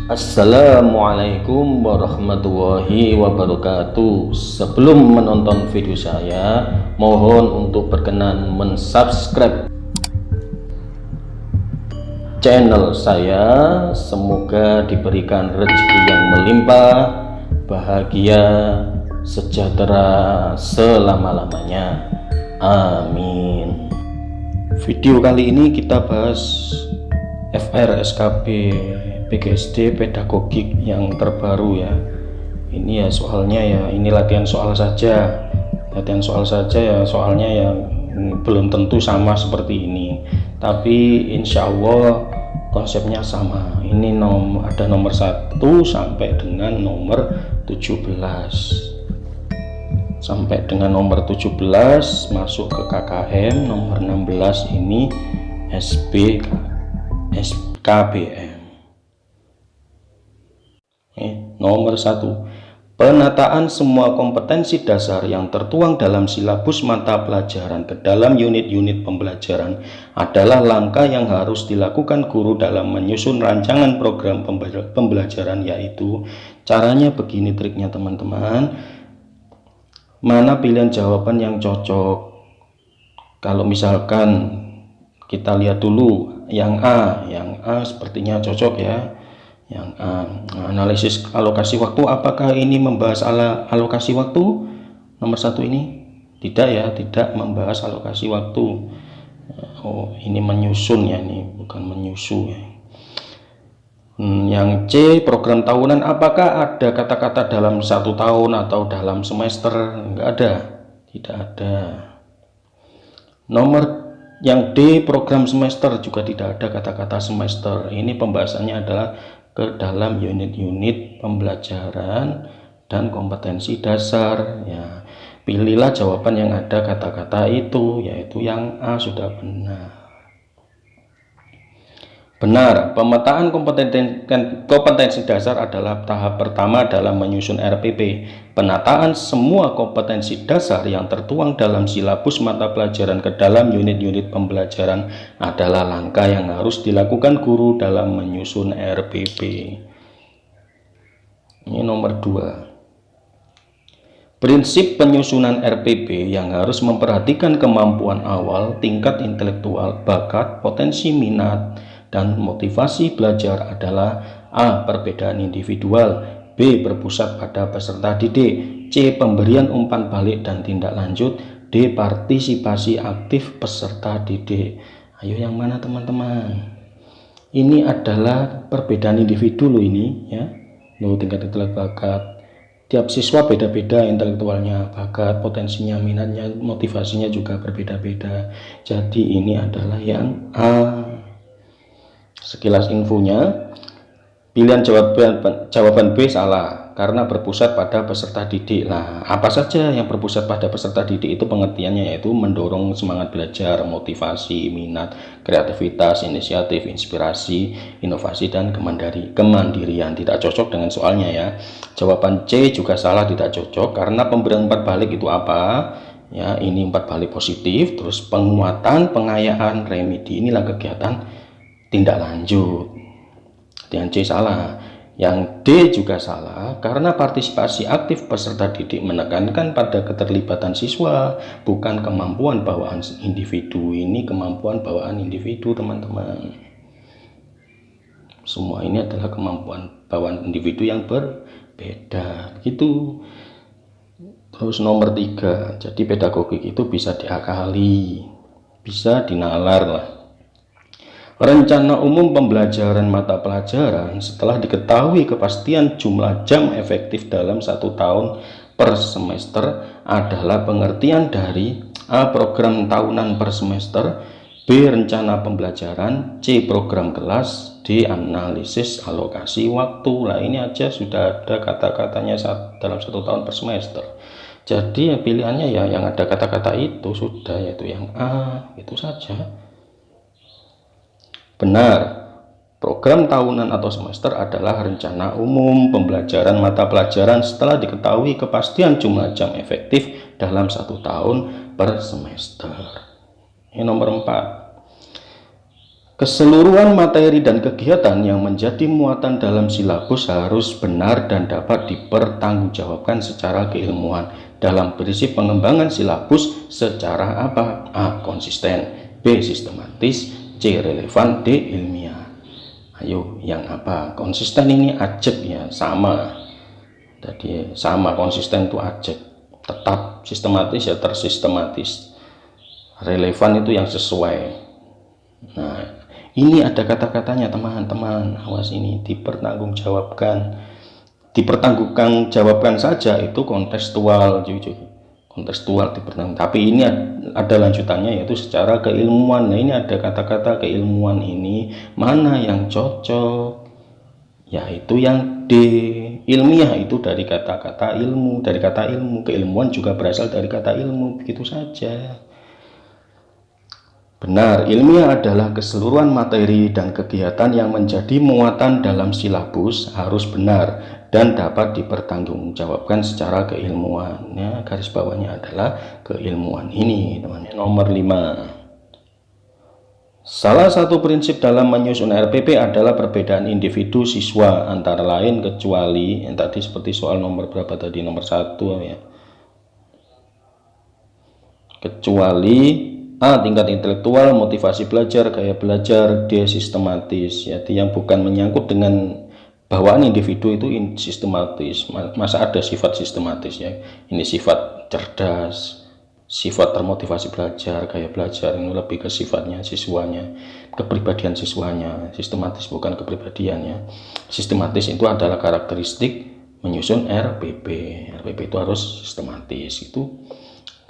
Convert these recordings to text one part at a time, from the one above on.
Assalamualaikum warahmatullahi wabarakatuh. Sebelum menonton video saya, mohon untuk berkenan mensubscribe channel saya. Semoga diberikan rezeki yang melimpah, bahagia, sejahtera selama-lamanya. Amin. Video kali ini kita bahas FRSKB PGSD pedagogik yang terbaru ya. Ini ya soalnya ya, ini latihan soal saja ya, soalnya yang belum tentu sama seperti ini, tapi insya Allah konsepnya sama. Ini ada nomor 1 sampai dengan nomor 17, masuk ke KKM. Nomor 16 ini SKBM. Nomor 1, penataan semua kompetensi dasar yang tertuang dalam silabus mata pelajaran ke dalam unit-unit pembelajaran adalah langkah yang harus dilakukan guru dalam menyusun rancangan program pembelajaran, yaitu caranya begini triknya teman-teman. Mana pilihan jawaban yang cocok? Kalau misalkan kita lihat dulu yang A sepertinya cocok ya. Yang A, analisis alokasi waktu. Apakah ini membahas alokasi waktu? Nomor 1 ini tidak ya, tidak membahas alokasi waktu. Oh, ini menyusun ya, ini bukan menyusu ya. Yang C, program tahunan. Apakah ada kata-kata dalam 1 tahun atau dalam semester? Enggak ada, tidak ada. Nomor yang D, program semester, juga tidak ada kata-kata semester. Ini pembahasannya adalah ke dalam unit-unit pembelajaran dan kompetensi dasar ya. Pilihlah jawaban yang ada kata-kata itu, yaitu yang A sudah benar. Benar, pemetaan kompetensi dasar adalah tahap pertama dalam menyusun RPP. Penataan semua kompetensi dasar yang tertuang dalam silabus mata pelajaran ke dalam unit-unit pembelajaran adalah langkah yang harus dilakukan guru dalam menyusun RPP. Ini nomor 2. Prinsip penyusunan RPP yang harus memperhatikan kemampuan awal, tingkat intelektual, bakat, potensi minat, dan motivasi belajar adalah A, perbedaan individual, B, berpusat pada peserta didik, C, pemberian umpan balik dan tindak lanjut, D, partisipasi aktif peserta didik. Ayo yang mana teman-teman? Ini adalah perbedaan individu loh ini ya. Loh, tingkat intelektual, bakat. Tiap siswa beda-beda intelektualnya, bakat, potensinya, minatnya, motivasinya juga berbeda-beda. Jadi ini adalah yang A. Sekilas infonya, pilihan jawaban B salah karena berpusat pada peserta didik. Nah, apa saja yang berpusat pada peserta didik itu pengertiannya yaitu mendorong semangat belajar, motivasi, minat, kreativitas, inisiatif, inspirasi, inovasi, dan kemandirian. Tidak cocok dengan soalnya ya. Jawaban C juga salah, tidak cocok karena pemberian umpan balik itu apa? Ya, ini umpan balik positif, terus penguatan, pengayaan, remedi, inilah kegiatan tindak lanjut. Yang C salah. Yang D juga salah karena partisipasi aktif peserta didik menekankan pada keterlibatan siswa, bukan kemampuan bawaan individu. Ini kemampuan bawaan individu teman-teman. Semua ini adalah kemampuan bawaan individu yang berbeda gitu. Terus nomor 3, jadi pedagogik itu bisa diakali, bisa dinalar lah. Rencana umum pembelajaran mata pelajaran setelah diketahui kepastian jumlah jam efektif dalam 1 tahun per semester adalah pengertian dari A, program tahunan per semester, B, rencana pembelajaran, C, program kelas, D, analisis alokasi waktu. Lah ini aja sudah ada kata-katanya dalam 1 tahun per semester. Jadi ya pilihannya ya yang ada kata-kata itu sudah, yaitu yang A, itu saja. Benar, program tahunan atau semester adalah rencana umum pembelajaran mata pelajaran setelah diketahui kepastian jumlah jam efektif dalam 1 tahun per semester. Ini nomor 4. Keseluruhan materi dan kegiatan yang menjadi muatan dalam silabus harus benar dan dapat dipertanggungjawabkan secara keilmuan. Dalam prinsip pengembangan silabus secara apa? A. Konsisten, B. Sistematis, C. Relevan, D. Ilmiah. Ayo, yang apa? Konsisten ini ajek ya, sama. Jadi sama, konsisten itu ajek, tetap. Sistematis ya tersistematis. Relevan itu yang sesuai. Nah, ini ada kata-katanya teman-teman, awas ini dipertanggungjawabkan saja itu kontekstual, kontekstual dipertanggung. Tapi ini ada lanjutannya yaitu secara keilmuan. Nah, ini ada kata-kata keilmuan ini mana yang cocok, yaitu yang D. Ilmiah itu dari kata-kata ilmu, dari kata ilmu. Keilmuan juga berasal dari kata ilmu, begitu saja. Benar, ilmiah adalah keseluruhan materi dan kegiatan yang menjadi muatan dalam silabus harus benar dan dapat dipertanggungjawabkan secara keilmuan. Ya, garis bawahnya adalah keilmuan ini, teman. Nomor 5. Salah satu prinsip dalam menyusun RPP adalah perbedaan individu siswa antara lain kecuali yang tadi seperti soal nomor berapa tadi, nomor 1 ya. Kecuali A. Tingkat intelektual, motivasi belajar, gaya belajar, D. Sistematis. Jadi yang bukan menyangkut dengan bawaan individu itu sistematis. Masa ada sifat sistematis ya? Ini sifat cerdas, sifat termotivasi belajar, gaya belajar. Ini lebih ke sifatnya siswanya, kepribadian siswanya. Sistematis bukan kepribadiannya. Sistematis itu adalah karakteristik menyusun RPP. RPP itu harus sistematis. Itu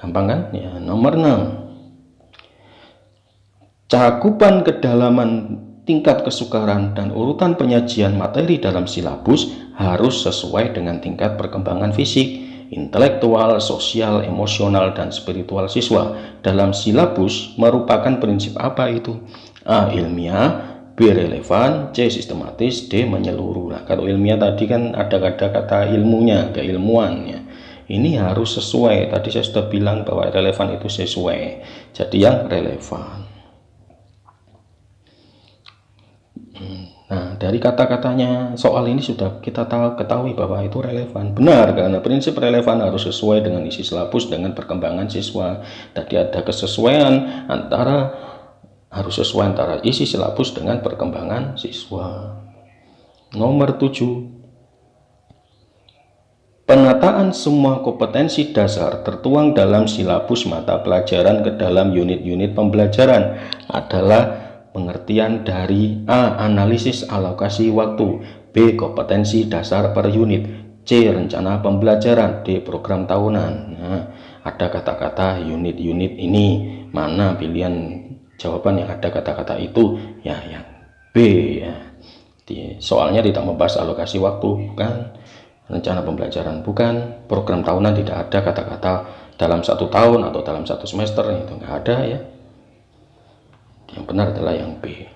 gampang kan? Ya, nomor 6. Cakupan kedalaman tingkat kesukaran dan urutan penyajian materi dalam silabus harus sesuai dengan tingkat perkembangan fisik, intelektual, sosial, emosional, dan spiritual siswa. Dalam silabus merupakan prinsip apa itu? A. Ilmiah, B. Relevan, C. Sistematis, D. Menyeluruh. Nah, kalau ilmiah tadi kan ada kata ilmunya, keilmuannya. Ini harus sesuai. Tadi saya sudah bilang bahwa relevan itu sesuai. Jadi yang relevan. Nah, dari kata-katanya soal ini sudah kita ketahui bahwa itu relevan. Benar, karena prinsip relevan harus sesuai dengan isi silabus dengan perkembangan siswa. Tadi ada kesesuaian harus sesuai antara isi silabus dengan perkembangan siswa. Nomor 7. Penataan semua kompetensi dasar tertuang dalam silabus mata pelajaran ke dalam unit-unit pembelajaran adalah pengertian dari A. Analisis alokasi waktu, B. Kompetensi dasar per unit, C. Rencana pembelajaran, D. Program tahunan. Nah, ada kata-kata unit-unit ini, mana pilihan jawaban yang ada kata-kata itu? Ya, yang B ya. Soalnya tidak membahas alokasi waktu, bukan. Rencana pembelajaran bukan. Program tahunan tidak ada kata-kata dalam 1 tahun atau dalam 1 semester, itu enggak ada ya. Yang benar adalah yang B.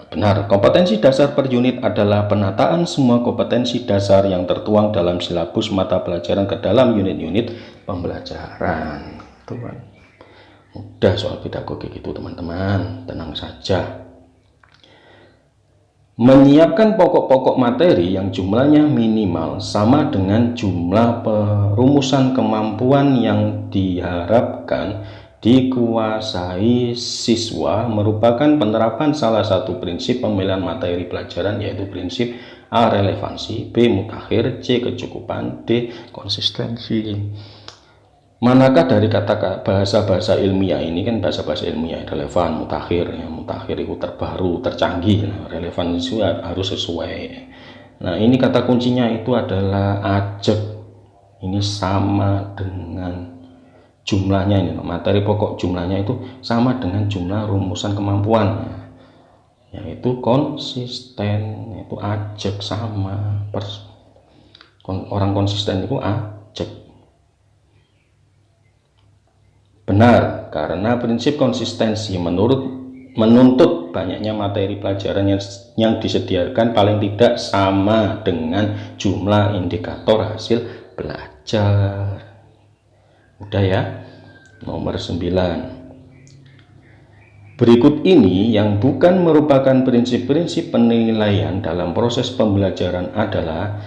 Benar, kompetensi dasar per unit adalah penataan semua kompetensi dasar yang tertuang dalam silabus mata pelajaran ke dalam unit-unit pembelajaran. Tuhan, mudah soal pedagogik itu teman-teman, tenang saja. Menyiapkan pokok-pokok materi yang jumlahnya minimal sama dengan jumlah perumusan kemampuan yang diharapkan dikuasai siswa merupakan penerapan salah satu prinsip pemilihan materi pelajaran, yaitu prinsip A. Relevansi, B. Mutakhir, C. Kecukupan, D. Konsistensi. Manakah dari kata bahasa-bahasa ilmiah ini, kan bahasa-bahasa ilmiah relevan, mutakhir ya, mutakhir itu terbaru, tercanggih. Nah, relevan itu harus sesuai. Nah, ini kata kuncinya itu adalah ajek. Ini sama dengan jumlahnya, ini materi pokok jumlahnya itu sama dengan jumlah rumusan kemampuan, yaitu konsisten, yaitu ajek sama. Orang konsisten itu ajek. Benar, karena prinsip konsistensi menuntut banyaknya materi pelajaran yang disediakan paling tidak sama dengan jumlah indikator hasil belajar. Udah ya. Nomor 9. Berikut ini yang bukan merupakan prinsip-prinsip penilaian dalam proses pembelajaran adalah: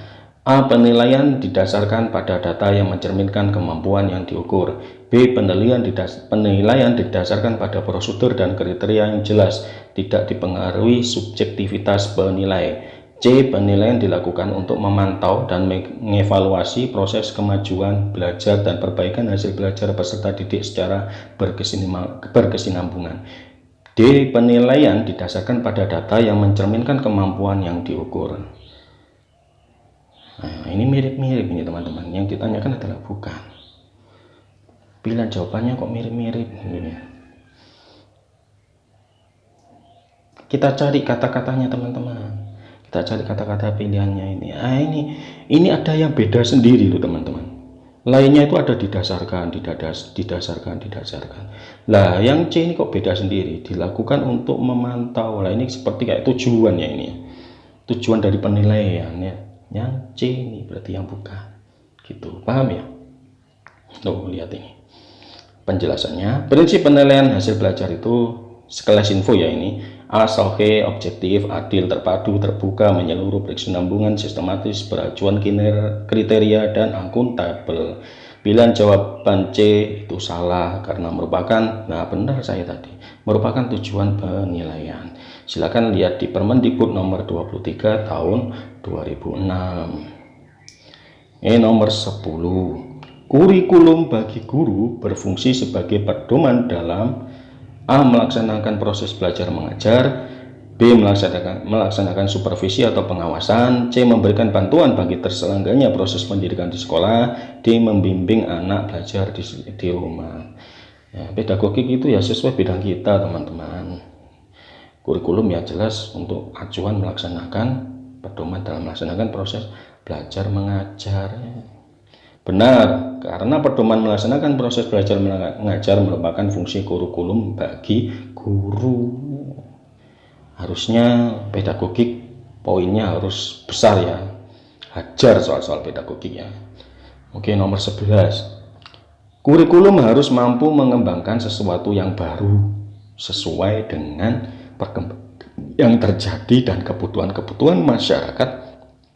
A. Penilaian didasarkan pada data yang mencerminkan kemampuan yang diukur. B. Penilaian didasarkan pada prosedur dan kriteria yang jelas, tidak dipengaruhi subjektivitas penilai. C. Penilaian dilakukan untuk memantau dan mengevaluasi proses kemajuan belajar dan perbaikan hasil belajar peserta didik secara berkesinambungan. D. Penilaian didasarkan pada data yang mencerminkan kemampuan yang diukur. Nah, ini mirip-mirip ini teman-teman. Yang ditanyakan adalah bukan. Pilihan jawabannya kok mirip-mirip ini. Kita cari kata-katanya teman-teman. Kita cari kata-kata pilihannya ini. Ah, ini ada yang beda sendiri loh teman-teman. Lainnya itu ada didasarkan. Lah yang C ini kok beda sendiri, dilakukan untuk memantau. Lah ini seperti kayak tujuannya ini, tujuan dari penilaian ya. Yang C ini berarti yang bukan, gitu, paham ya? Tuh lihat ini penjelasannya. Prinsip penilaian hasil belajar itu sekelas info ya ini. A. Sahih, objektif, adil, terpadu, terbuka, menyeluruh, berkesinambungan, sistematis, beracuan kriteria, dan akuntabel. Pilihan jawaban C itu salah karena merupakan, nah benar saya tadi, merupakan tujuan penilaian. Silakan lihat di Permendikbud nomor 23 tahun 2006. Ini nomor 10. Kurikulum bagi guru berfungsi sebagai pedoman dalam: A. Melaksanakan proses belajar mengajar. B. Melaksanakan supervisi atau pengawasan. C. Memberikan bantuan bagi terselenggaranya proses pendidikan di sekolah. D. Membimbing anak belajar di rumah. Ya, pedagogik itu ya sesuai bidang kita teman-teman. Kurikulum ya jelas untuk acuan melaksanakan pedoman dalam melaksanakan proses belajar mengajar. Benar, karena pedoman melaksanakan proses belajar mengajar merupakan fungsi kurikulum bagi guru. Harusnya pedagogik poinnya harus besar ya, hajar soal-soal pedagogik ya. Oke, nomor 11. Kurikulum harus mampu mengembangkan sesuatu yang baru sesuai dengan perkembangan yang terjadi dan kebutuhan-kebutuhan masyarakat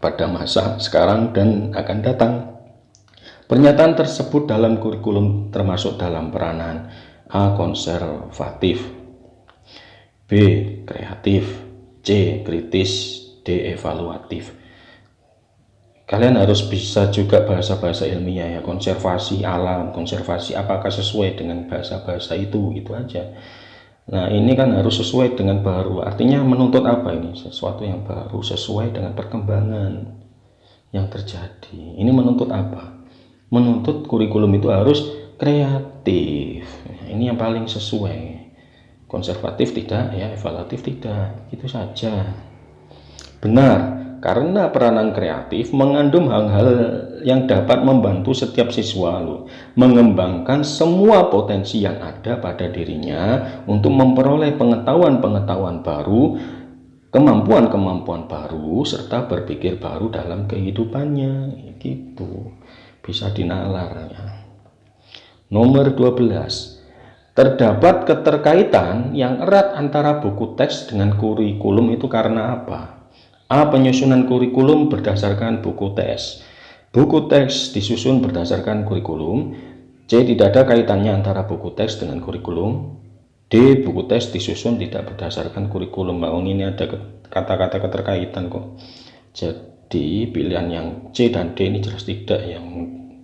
pada masa sekarang dan akan datang. Pernyataan tersebut dalam kurikulum termasuk dalam peranan: A. Konservatif, B. Kreatif, C. Kritis, D. Evaluatif. Kalian harus bisa juga bahasa-bahasa ilmiah ya, konservasi alam, konservasi apakah sesuai dengan bahasa-bahasa itu aja. Nah ini kan harus sesuai dengan baru, artinya menuntut apa ini? Sesuatu yang baru sesuai dengan perkembangan yang terjadi. Ini menuntut apa? Menuntut kurikulum itu harus kreatif. Ini yang paling sesuai. Konservatif tidak ya, evaluatif tidak, itu saja. Benar, karena peranan kreatif mengandung hal-hal yang dapat membantu setiap siswa mengembangkan semua potensi yang ada pada dirinya untuk memperoleh pengetahuan-pengetahuan baru, kemampuan-kemampuan baru, serta berpikir baru dalam kehidupannya. Gitu, bisa dinalar ya. Nomor 12. Terdapat keterkaitan yang erat antara buku teks dengan kurikulum itu karena apa? A. Penyusunan kurikulum berdasarkan buku teks. Buku teks disusun berdasarkan kurikulum. C. Tidak ada kaitannya antara buku teks dengan kurikulum. D. Buku teks disusun tidak berdasarkan kurikulum. Ini ada kata-kata keterkaitan kok. Jadi pilihan yang C dan D ini jelas tidak, yang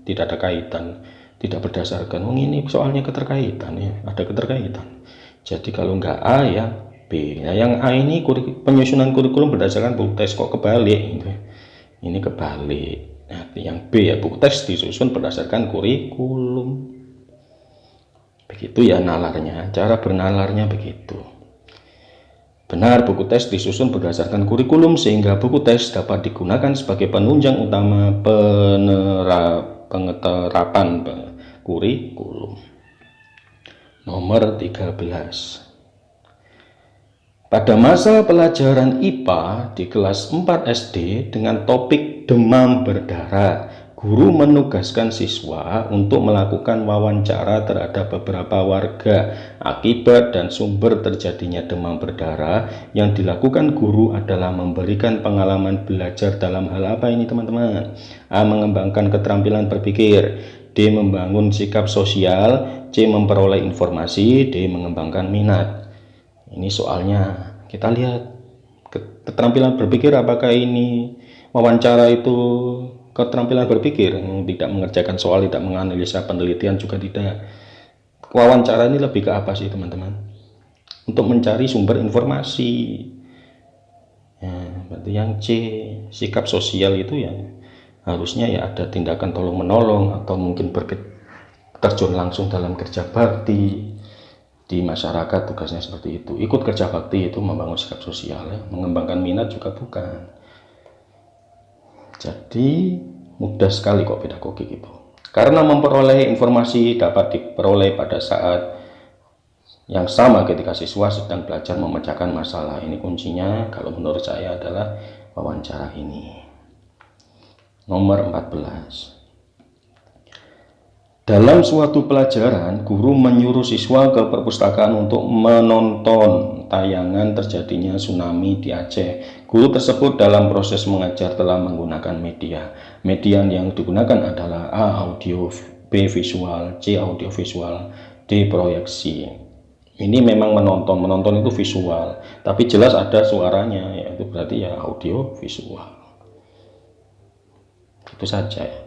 tidak ada kaitan, tidak berdasarkan. Ini soalnya keterkaitan ya, ada keterkaitan. Jadi kalau enggak A ya B. Nah yang A ini penyusunan kurikulum berdasarkan buku teks, kok kebalik gitu. Ini kebalik. Nah yang B ya, buku teks disusun berdasarkan kurikulum. Begitu ya nalarnya, cara bernalarnya begitu. Benar, buku teks disusun berdasarkan kurikulum sehingga buku teks dapat digunakan sebagai penunjang utama pengeterapan kurikulum. Nomor 13. Pada masa pelajaran IPA di kelas 4 SD dengan topik demam berdarah, guru menugaskan siswa untuk melakukan wawancara terhadap beberapa warga akibat dan sumber terjadinya demam berdarah. Yang dilakukan guru adalah memberikan pengalaman belajar dalam hal apa ini teman-teman? A. Mengembangkan keterampilan berpikir, D. Membangun sikap sosial, C. Memperoleh informasi, D. Mengembangkan minat. Ini soalnya kita lihat keterampilan berpikir, apakah ini wawancara itu keterampilan berpikir? Tidak mengerjakan soal, tidak menganalisa penelitian juga tidak. Wawancara ini lebih ke apa sih teman-teman? Untuk mencari sumber informasi. Ya, berarti yang C, sikap sosial itu ya harusnya ya ada tindakan tolong menolong atau mungkin terjun langsung dalam kerja bakti di masyarakat, tugasnya seperti itu. Ikut kerja bakti itu membangun sikap sosial ya. Mengembangkan minat juga bukan. Jadi mudah sekali kok pedagogik itu, karena memperoleh informasi dapat diperoleh pada saat yang sama ketika siswa sedang belajar memecahkan masalah. Ini kuncinya kalau menurut saya adalah wawancara ini. Nomor 14. Dalam suatu pelajaran, guru menyuruh siswa ke perpustakaan untuk menonton tayangan terjadinya tsunami di Aceh. Guru tersebut dalam proses mengajar telah menggunakan media. Media yang digunakan adalah A. Audio, B. Visual, C. Audio visual, D. Proyeksi. Ini memang menonton itu visual, tapi jelas ada suaranya, yaitu berarti ya audio visual. Itu saja ya.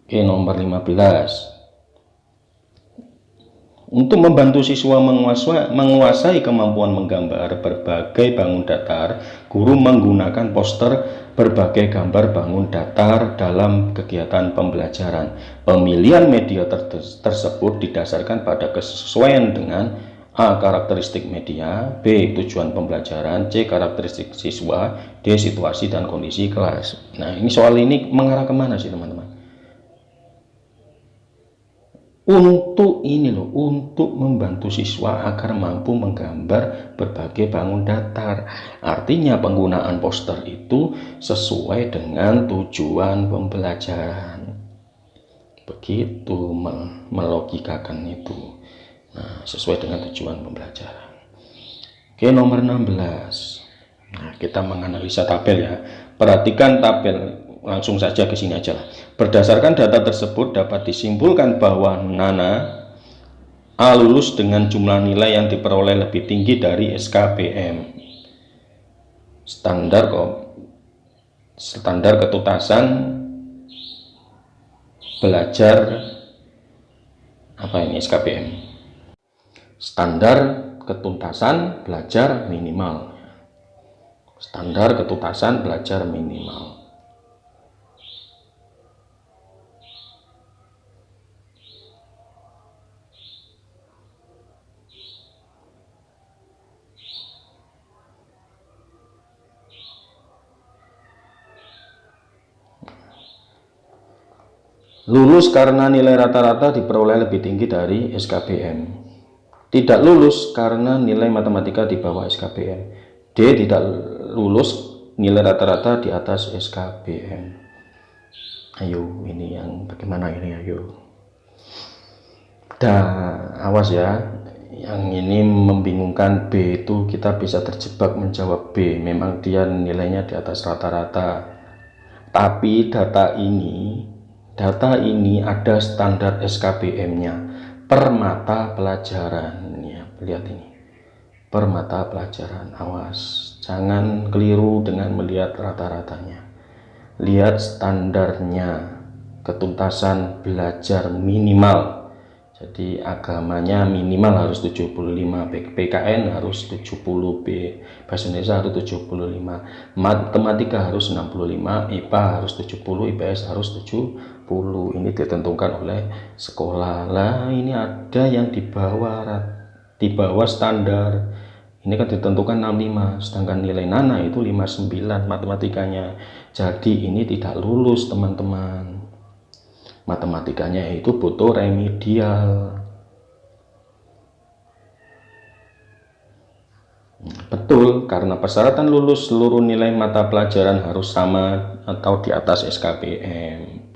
Oke, nomor 15. Untuk membantu siswa menguasai kemampuan menggambar berbagai bangun datar, guru menggunakan poster berbagai gambar bangun datar dalam kegiatan pembelajaran. Pemilihan media tersebut didasarkan pada kesesuaian dengan A. Karakteristik media, B. Tujuan pembelajaran, C. Karakteristik siswa, D. Situasi dan kondisi kelas. Nah, ini soal ini mengarah kemana sih teman-teman? Untuk ini loh, untuk membantu siswa agar mampu menggambar berbagai bangun datar. Artinya penggunaan poster itu sesuai dengan tujuan pembelajaran. Begitu melogikakan itu. Nah, sesuai dengan tujuan pembelajaran. Oke, nomor 16. Nah, kita menganalisa tabel ya. Perhatikan tabel, langsung saja ke sini aja lah. Berdasarkan data tersebut dapat disimpulkan bahwa Nana A lulus dengan jumlah nilai yang diperoleh lebih tinggi dari SKBM. Standar ketuntasan belajar apa ini SKBM? Standar ketuntasan belajar minimal. Standar ketuntasan belajar minimal. Lulus karena nilai rata-rata diperoleh lebih tinggi dari SKBM. Tidak lulus karena nilai matematika di bawah SKBM. D. Tidak lulus nilai rata-rata di atas SKBM. Ayo, ini yang bagaimana ini, ayo. Awas ya, yang ini membingungkan. B itu kita bisa terjebak menjawab B. Memang dia nilainya di atas rata-rata, tapi data ini ada standar SKBM-nya per mata pelajaran ya. Lihat ini per mata pelajaran. Awas, jangan keliru dengan melihat rata-ratanya. Lihat standarnya, ketuntasan belajar minimal. Jadi agamanya minimal harus 75, PKN harus 70, bahasa Indonesia harus 75, matematika harus 65, IPA harus 70, IPS harus 70. Ini ditentukan oleh sekolah. Lah ini ada yang di bawah standar. Ini kan ditentukan 65, sedangkan nilai Nana itu 59 matematikanya. Jadi ini tidak lulus teman-teman. Matematikanya itu butuh remedial. Betul, karena persyaratan lulus seluruh nilai mata pelajaran harus sama atau di atas SKBM.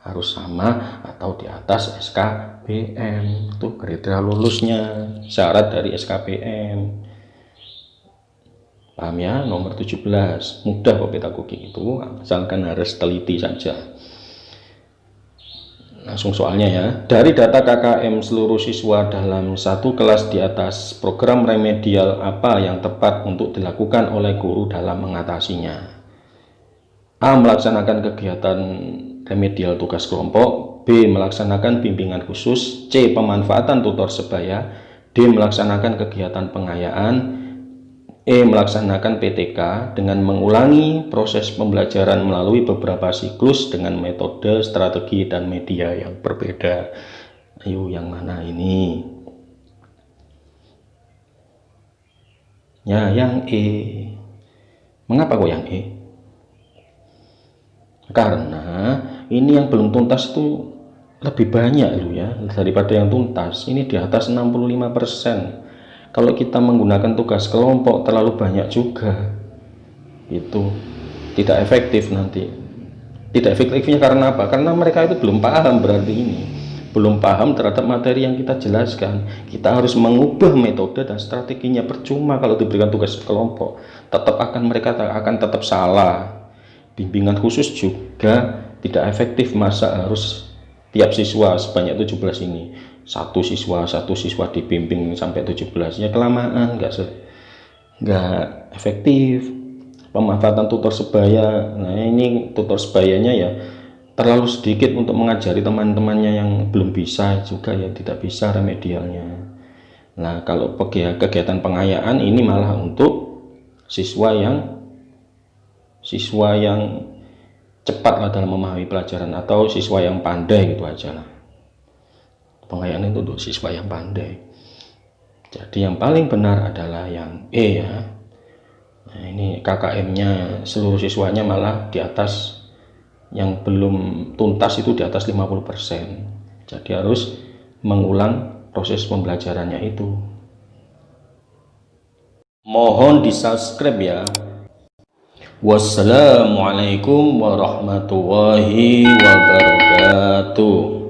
Harus sama atau di atas SKBM. Itu kriteria lulusnya, syarat dari SKBM. Paham ya? Nomor 17. Mudah kok beta cooking itu, asalkan harus teliti saja. Langsung soalnya ya. Dari data KKM seluruh siswa dalam satu kelas di atas, program remedial apa yang tepat untuk dilakukan oleh guru dalam mengatasinya? A. Melaksanakan kegiatan remedial tugas kelompok. B. Melaksanakan bimbingan khusus. C. Pemanfaatan tutor sebaya. D. Melaksanakan kegiatan pengayaan. E. Melaksanakan PTK dengan mengulangi proses pembelajaran melalui beberapa siklus dengan metode, strategi, dan media yang berbeda. Ayo, yang mana ini? Ya, yang E. Mengapa kok yang E? Karena ini yang belum tuntas itu lebih banyak loh ya daripada yang tuntas. Ini di atas 65%. Kalau kita menggunakan tugas kelompok terlalu banyak juga, itu tidak efektif nanti. Tidak efektifnya karena apa? Karena mereka itu belum paham, berarti ini belum paham terhadap materi yang kita jelaskan. Kita harus mengubah metode dan strateginya. Percuma kalau diberikan tugas kelompok, mereka akan tetap salah. Bimbingan khusus juga tidak efektif. Masa harus tiap siswa sebanyak 17 ini satu siswa dibimbing sampai 17, ya kelamaan, nggak efektif. Pemanfaatan tutor sebaya, nah ini tutor sebayanya ya terlalu sedikit untuk mengajari teman-temannya yang belum bisa juga, ya tidak bisa remedialnya. Nah kalau kegiatan pengayaan ini malah untuk siswa yang cepat lah dalam memahami pelajaran, atau siswa yang pandai gitu aja lah. Pengayaan itu untuk siswa yang pandai. Jadi yang paling benar adalah yang E ya. Nah, ini KKM-nya seluruh siswanya malah di atas, yang belum tuntas itu di atas 50%. Jadi harus mengulang proses pembelajarannya itu. Mohon di-subscribe ya. Wassalamualaikum warahmatullahi wabarakatuh.